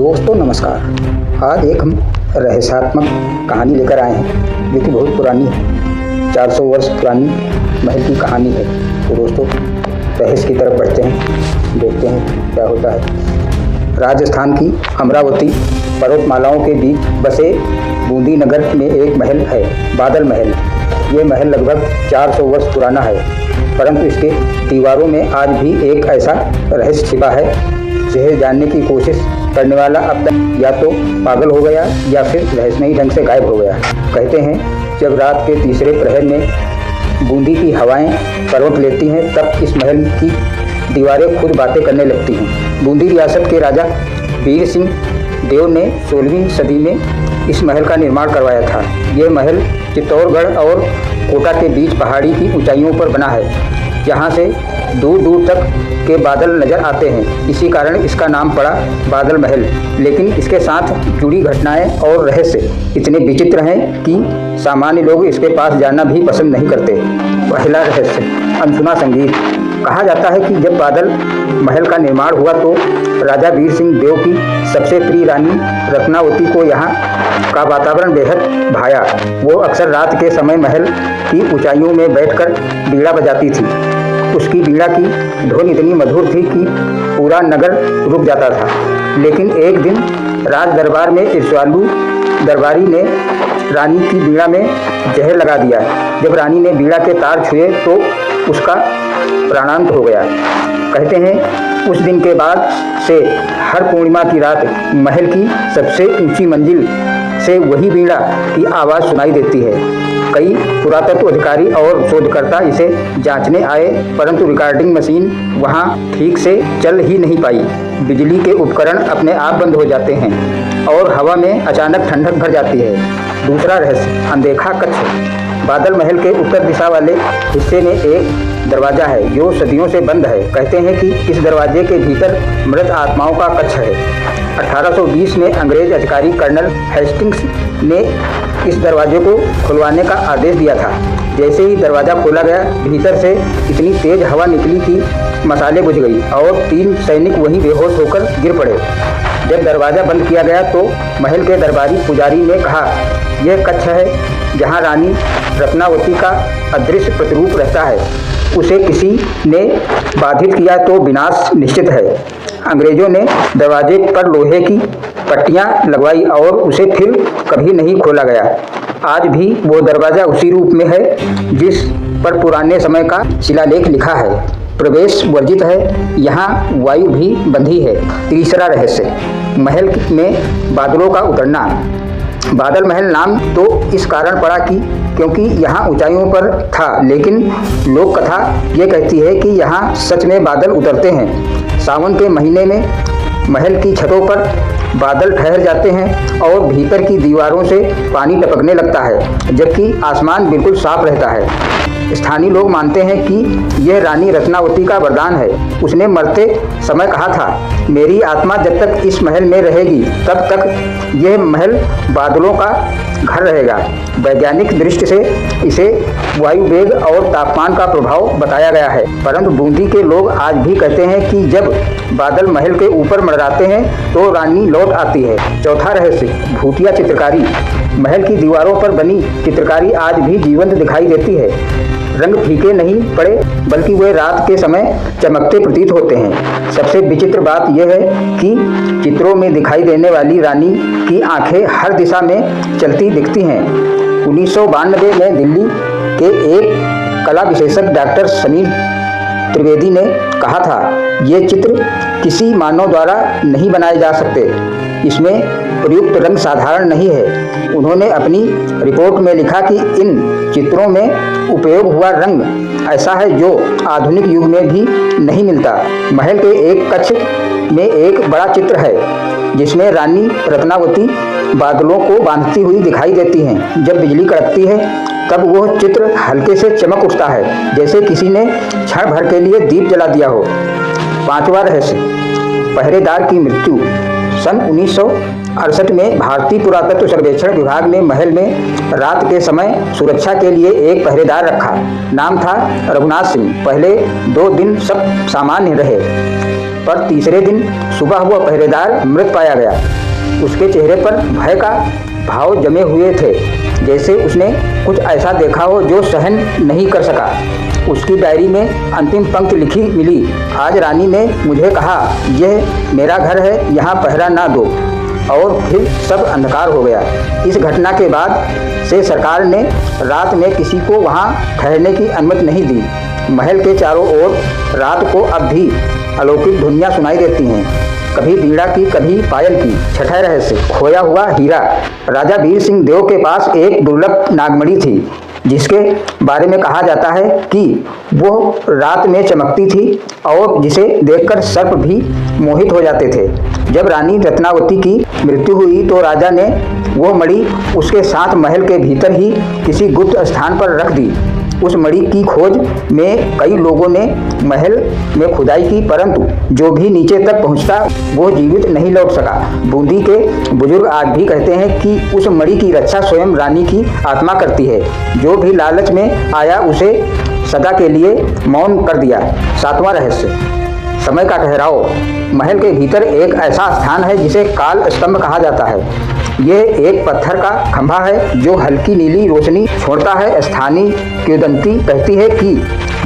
दोस्तों नमस्कार। आज एक हम रहस्यात्मक कहानी लेकर आए हैं जो कि बहुत पुरानी है। 400 वर्ष पुरानी महल की कहानी है। तो दोस्तों रहस्य की तरफ बढ़ते हैं, देखते हैं क्या होता है। राजस्थान की अमरावती पर्वतमालाओं के बीच बसे बूंदी नगर में एक महल है, बादल महल। ये महल लगभग 400 वर्ष पुराना है, परंतु इसके दीवारों में आज भी एक ऐसा रहस्य छिपा है जिसे जानने की कोशिश करने वाला अब तक या तो पागल हो गया या फिर रहस्यमयी ढंग से गायब हो गया। कहते हैं जब रात के तीसरे प्रहर में बूंदी की हवाएं करवट लेती हैं तब इस महल की दीवारें खुद बातें करने लगती हैं। बूंदी रियासत के राजा वीर सिंह देव ने 16वीं सदी में इस महल का निर्माण करवाया था। ये महल चित्तौड़गढ़ और कोटा के बीच पहाड़ी की ऊंचाइयों पर बना है, जहाँ से दूर दूर तक के बादल नजर आते हैं। इसी कारण इसका नाम पड़ा बादल महल। लेकिन इसके साथ जुड़ी घटनाएं और रहस्य इतने विचित्र हैं कि सामान्य लोग इसके पास जाना भी पसंद नहीं करते। पहला रहस्य, अनसुना संगीत। कहा जाता है कि जब बादल महल का निर्माण हुआ तो राजा वीर सिंह देव की सबसे प्रिय रानी रत्नावती को यहाँ का वातावरण बेहद भाया। वो अक्सर रात के समय महल की ऊंचाइयों में बैठकर बीड़ा बजाती थी। उसकी बीड़ा की धुन इतनी मधुर थी कि पूरा नगर रुक जाता था। लेकिन एक दिन राज दरबार में ईर्ष्यालु दरबारी ने रानी की बीड़ा में जहर लगा दिया। जब रानी ने बीड़ा के तार छुए तो उसका प्राणांत हो गया। कहते हैं उस दिन के बाद से हर पूर्णिमा की रात महल की सबसे ऊंची मंजिल से वही बीड़ा की आवाज़ सुनाई देती है। कई पुरातत्व अधिकारी और शोधकर्ता इसे जांचने आए, परंतु रिकॉर्डिंग मशीन वहां ठीक से चल ही नहीं पाई। बिजली के उपकरण अपने आप बंद हो जाते हैं और हवा में अचानक ठंडक भर जाती है। दूसरा रहस्य, अनदेखा कक्ष। बादल महल के उत्तर दिशा वाले हिस्से में एक दरवाजा है जो सदियों से बंद है। कहते हैं कि इस दरवाजे के भीतर मृत आत्माओं का कक्ष है। 1820 में अंग्रेज अधिकारी कर्नल हेस्टिंग्स ने इस दरवाजे को खुलवाने का आदेश दिया था। जैसे ही दरवाज़ा खोला गया, भीतर से इतनी तेज हवा निकली कि मसाले बुझ गई और 3 सैनिक वहीं बेहोश होकर गिर पड़े। जब दरवाज़ा बंद किया गया तो महल के दरबारी पुजारी ने कहा, यह कक्ष है जहां रानी रत्नावती का अदृश्य प्रतिरूप रहता है। उसे किसी ने बाधित किया तो विनाश निश्चित है। अंग्रेजों ने दरवाजे पर लोहे की पट्टियां लगवाई और उसे फिर कभी नहीं खोला गया। आज भी वो दरवाज़ा उसी रूप में है जिस पर पुराने समय का शिलालेख लिखा है। प्रवेश वर्जित है, यहाँ वायु भी बंधी है। तीसरा रहस्य, महल में बादलों का उतरना। बादल महल नाम तो इस कारण पड़ा कि क्योंकि यहाँ ऊंचाइयों पर था, लेकिन लोक कथा ये कहती है कि यहाँ सच में बादल उतरते हैं। सावन के महीने में महल की छतों पर बादल ठहर जाते हैं और भीतर की दीवारों से पानी टपकने लगता है, जबकि आसमान बिल्कुल साफ रहता है। स्थानीय लोग मानते हैं कि यह रानी रत्नावती का वरदान है। उसने मरते समय कहा था, मेरी आत्मा जब तक इस महल में रहेगी तब तक यह महल बादलों का घर रहेगा। वैज्ञानिक दृष्टि से इसे वायु वेग और तापमान का प्रभाव बताया गया है, परंतु बूंदी के लोग आज भी कहते हैं कि जब बादल महल के ऊपर मंडराते हैं तो रानी लौट आती है। चौथा रहस्य, भूतिया चित्रकारी। महल की दीवारों पर बनी चित्रकारी आज भी जीवंत दिखाई देती है। रंग फीके नहीं पड़े बल्कि वे रात के समय चमकते प्रतीत होते हैं। सबसे विचित्र बात यह है कि चित्रों में दिखाई देने वाली रानी की आंखें हर दिशा में चलती दिखती हैं। 1992 में दिल्ली के एक कला विशेषज्ञ डॉक्टर समीर त्रिवेदी ने कहा था, ये चित्र किसी मानव द्वारा नहीं बनाए जा सकते। इसमें प्रयुक्त रंग साधारण नहीं है। उन्होंने अपनी रिपोर्ट में लिखा कि इन चित्रों में उपयोग हुआ रंग ऐसा है जो आधुनिक युग में भी नहीं मिलता। महल के एक कक्ष में एक बड़ा चित्र है जिसमें रानी रत्नावती बादलों को बांधती हुई दिखाई देती हैं। जब बिजली कड़कती है तब वह चित्र हल्के से चमक उठता है, जैसे किसी ने क्षण भर के लिए दीप जला दिया हो। पांचवा रहस्य, पहरेदार की मृत्यु। सन 1968 में भारतीय पुरातत्व सर्वेक्षण विभाग ने महल में रात के समय सुरक्षा के लिए एक पहरेदार रखा। नाम था रघुनाथ सिंह। पहले 2 दिन सब सामान्य रहे, पर तीसरे दिन सुबह वह पहरेदार मृत पाया गया। उसके चेहरे पर भय का भाव जमे हुए थे, जैसे उसने कुछ ऐसा देखा हो जो सहन नहीं कर सका। उसकी डायरी में अंतिम पंक्ति लिखी मिली, आज रानी ने मुझे कहा, यह मेरा घर है, यहाँ पहरा ना दो। और फिर सब अंधकार हो गया। इस घटना के बाद से सरकार ने रात में किसी को वहाँ ठहरने की अनुमति नहीं दी। महल के चारों ओर रात को अब भी अलौकिक ध्वनियाँ सुनाई देती हैं, कभी बीड़ा की, कभी पायल की। छठा रहस्य, खोया हुआ हीरा। राजा वीर सिंह देव के पास एक दुर्लभ नागमणि थी, जिसके बारे में कहा जाता है कि वो रात में चमकती थी और जिसे देखकर सर्प भी मोहित हो जाते थे। जब रानी रत्नावती की मृत्यु हुई तो राजा ने वो मणि उसके साथ महल के भीतर ही किसी गुप्त स्थान पर रख दी। उस मणि की खोज में कई लोगों ने महल में खुदाई की, परंतु जो भी नीचे तक पहुंचता वो जीवित नहीं लौट सका। बूंदी के बुजुर्ग आज भी कहते हैं कि उस मणि की रक्षा स्वयं रानी की आत्मा करती है। जो भी लालच में आया उसे सदा के लिए मौन कर दिया। सातवां रहस्य, समय का ठहराव। महल के भीतर एक ऐसा स्थान है जिसे काल स्तंभ कहा जाता है। यह एक पत्थर का खंभा है जो हल्की नीली रोशनी छोड़ता है। स्थानीय किंवदंती कहती है कि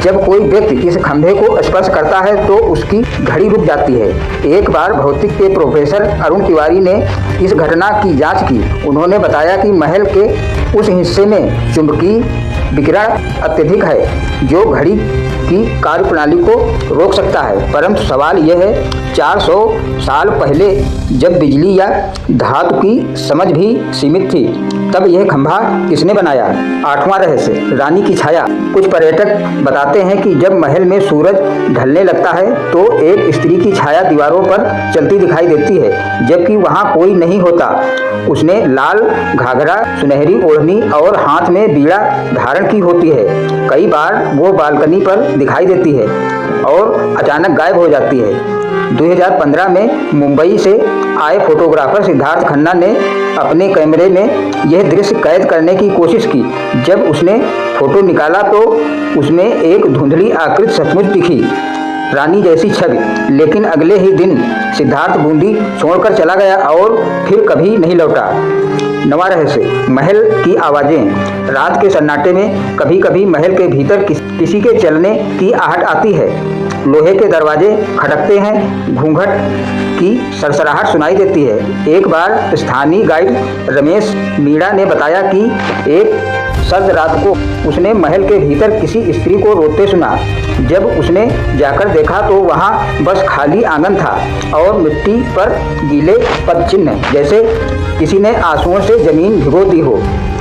जब कोई व्यक्ति इस खंभे को स्पर्श करता है तो उसकी घड़ी रुक जाती है। एक बार भौतिक के प्रोफेसर अरुण तिवारी ने इस घटना की जांच की। उन्होंने बताया कि महल के उस हिस्से में चुंबकीय विकिरण अत्यधिक है जो घड़ी की कार्यप्रणाली को रोक सकता है। परंतु सवाल यह है, 400 साल पहले जब बिजली या धातु की समझ भी सीमित थी, तब यह खंभा किसने बनाया? आठवां रहस्य, रानी की छाया। कुछ पर्यटक बताते हैं कि जब महल में सूरज ढलने लगता है तो एक स्त्री की छाया दीवारों पर चलती दिखाई देती है, जबकि वहां कोई नहीं होता। उसने लाल घाघरा, सुनहरी ओढ़नी और हाथ में बीड़ा धारण की होती है। कई बार वो बालकनी पर दिखाई देती है और अचानक गायब हो जाती है। 2015 में मुंबई से आए फोटोग्राफर सिद्धार्थ खन्ना ने अपने कैमरे में यह दृश्य कैद करने की कोशिश की। जब उसने फोटो निकाला तो उसमें एक धुंधली आकृति सचमुच दिखी, रानी जैसी छवि। लेकिन अगले ही दिन सिद्धार्थ बूंदी छोड़कर चला गया और फिर कभी नहीं लौटा। नवा रहस्य, महल की आवाज़ें। रात के सन्नाटे में कभी कभी महल के भीतर किसी के चलने की आहट आती है। लोहे के दरवाजे खटकते हैं, घूंघट की सरसराहट सुनाई देती है। एक बार स्थानीय गाइड रमेश मीणा ने बताया कि एक सर्द रात को उसने महल के भीतर किसी स्त्री को रोते सुना। जब उसने जाकर देखा तो वहाँ बस खाली आंगन था और मिट्टी पर गीले पदचिन्ह, जैसे किसी ने आंसुओं से जमीन भिगो दी हो।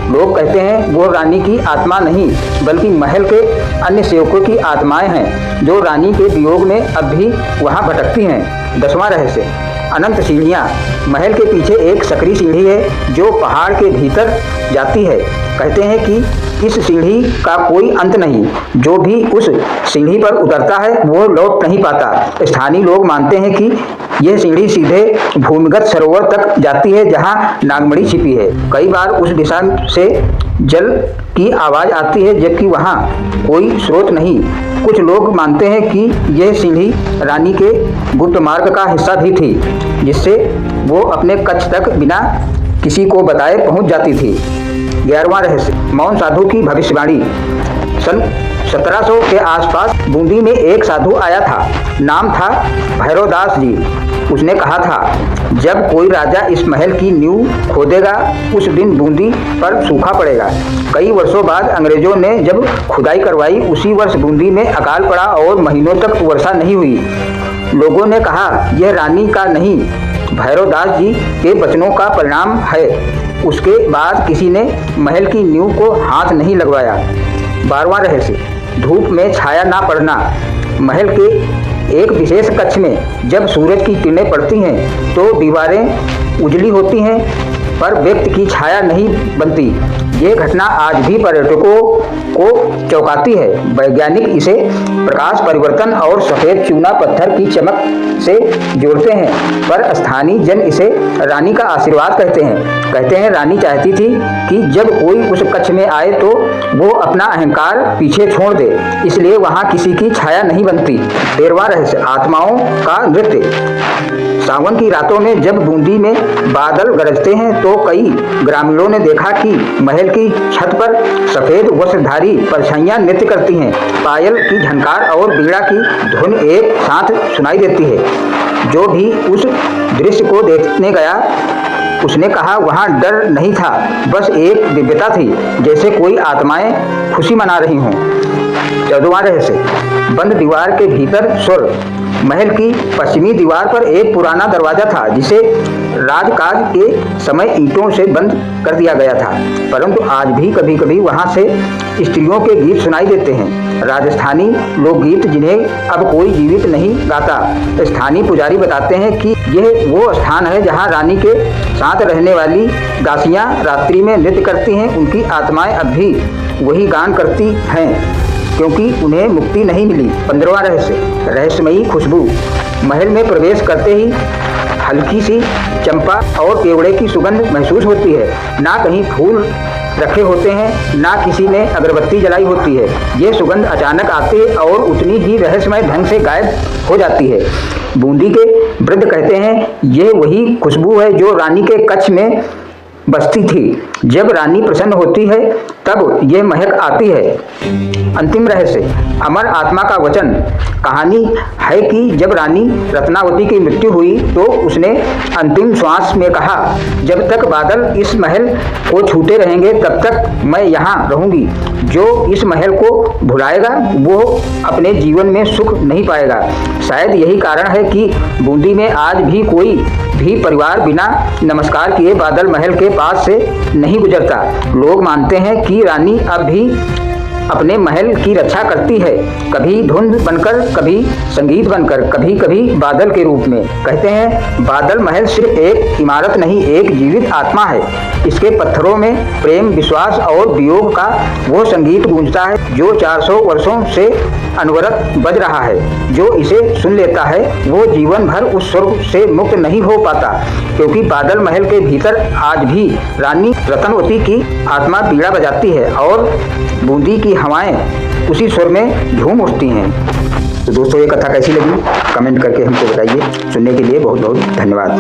लोग कहते हैं वो रानी की आत्मा नहीं बल्कि महल के अन्य सेवकों की आत्माएं हैं जो रानी के वियोग में अब भी वहां भटकती हैं। 10वां रहस्य, अनंत सीढ़ियां। महल के पीछे एक सकरी सीढ़ी है जो पहाड़ के भीतर जाती है। कहते हैं कि इस सीढ़ी का कोई अंत नहीं, जो भी उस सीढ़ी पर उतरता है वो लौट नहीं पाता। स्थानीय लोग मानते हैं कि यह सीढ़ी सीधे भूमिगत सरोवर तक जाती है जहां नागमणि छिपी है। कई बार उस दिशा से जल की आवाज़ आती है जबकि वहां कोई स्रोत नहीं। कुछ लोग मानते हैं कि यह सीढ़ी रानी के गुप्त मार्ग का हिस्सा भी थी, जिससे वो अपने कक्ष तक बिना किसी को बताए पहुंच जाती थी। 11वां रहस्य, मौन साधु की भविष्यवाणी। सन 1700 के आसपास बूंदी में एक साधु आया था। नाम था भैरवदास जी। उसने कहा था, जब कोई राजा इस महल की नींव खोदेगा उस दिन बूंदी पर सूखा पड़ेगा। कई वर्षों बाद अंग्रेजों ने जब खुदाई करवाई, उसी वर्ष बूंदी में अकाल पड़ा और महीनों तक वर्षा नहीं हुई। लोगों ने कहा यह रानी का नहीं, भैरवदास जी के वचनों का परिणाम है। उसके बाद किसी ने महल की नींव को हाथ नहीं लगवाया। 12वां रहस्य, धूप में छाया ना पड़ना। महल के एक विशेष कक्ष में जब सूरज की किरणें पड़ती हैं तो दीवारें उजली होती हैं पर व्यक्ति की छाया नहीं बनती। ये घटना आज भी पर्यटकों को चौंकाती है। वैज्ञानिक इसे प्रकाश परिवर्तन और सफेद चूना पत्थर की चमक से जोड़ते हैं, पर स्थानीय जन इसे रानी का आशीर्वाद कहते हैं रानी चाहती थी कि जब कोई उस कक्ष में आए तो वो अपना अहंकार पीछे छोड़ दे, इसलिए वहाँ किसी की छाया नहीं बनती। 13वां रहस्य, आत्माओं का नृत्य। सावन की रातों में जब बूंदी में बादल गरजते हैं तो कई ग्रामीणों ने देखा कि महल की छत पर सफेद वस्त्रधारी परछाइयां नृत्य करती हैं। पायल की झनकार और बीड़ा की धुन एक साथ सुनाई देती है। जो भी उस दृश्य को देखने गया उसने कहा वहाँ डर नहीं था, बस एक दिव्यता थी, जैसे कोई आत्माएं खुशी मना रही हों। 14वां रहस्य, बंद दीवार के भीतर स्वर। महल की पश्चिमी दीवार पर एक पुराना दरवाजा था जिसे राजकाज के समय ईंटों से बंद कर दिया गया था, परंतु आज भी कभी कभी वहां से स्त्रियों के गीत सुनाई देते हैं। राजस्थानी लोकगीत जिन्हें अब कोई जीवित नहीं गाता। स्थानीय पुजारी बताते हैं कि यह वो स्थान है जहां रानी के साथ रहने वाली दासियां रात्रि में नृत्य करती हैं। उनकी आत्माएं अब भी वही गान करती हैं क्योंकि उन्हें मुक्ति नहीं मिली। 15वां रहस्य, रहस्यमयी खुशबू। महल में प्रवेश करते ही हल्की सी चंपा और केवड़े की सुगंध महसूस होती है। ना कहीं फूल रखे होते हैं, ना किसी ने अगरबत्ती जलाई होती है। ये सुगंध अचानक आती है और उतनी ही रहस्यमय ढंग से गायब हो जाती है। बूंदी के वृद्ध कहते हैं ये वही खुशबू है जो रानी के कक्ष में बसती थी। जब रानी प्रसन्न होती है तब ये महक आती है। अंतिम रहस्य, अमर आत्मा का वचन। कहानी है कि जब रानी रत्नावती की मृत्यु हुई तो उसने अंतिम श्वास में कहा, जब तक बादल इस महल को छूते रहेंगे तब तक मैं यहाँ रहूंगी। जो इस महल को भुलाएगा वो अपने जीवन में सुख नहीं पाएगा। शायद यही कारण है कि बूंदी में आज भी कोई भी परिवार बिना नमस्कार किए बादल महल के पास से नहीं गुजरता। लोग मानते हैं कि रानी अब भी अपने महल की रक्षा करती है, कभी धुंध बनकर, कभी संगीत बनकर, कभी कभी बादल के रूप में। कहते हैं बादल महल सिर्फ एक इमारत नहीं, एक जीवित आत्मा है। इसके पत्थरों में प्रेम, विश्वास और वियोग का वो संगीत गूंजता है जो 400 वर्षों से अनवरत बज रहा है। जो इसे सुन लेता है वो जीवन भर उस स्वर्ग से मुक्त नहीं हो पाता, क्योंकि बादल महल के भीतर आज भी रानी रत्नवती की आत्मा बीड़ा बजाती है और बूंदी की हवाएं उसी स्वर में झूम उठती हैं। तो दोस्तों ये कथा कैसी लगी कमेंट करके हमको बताइए। सुनने के लिए बहुत बहुत धन्यवाद।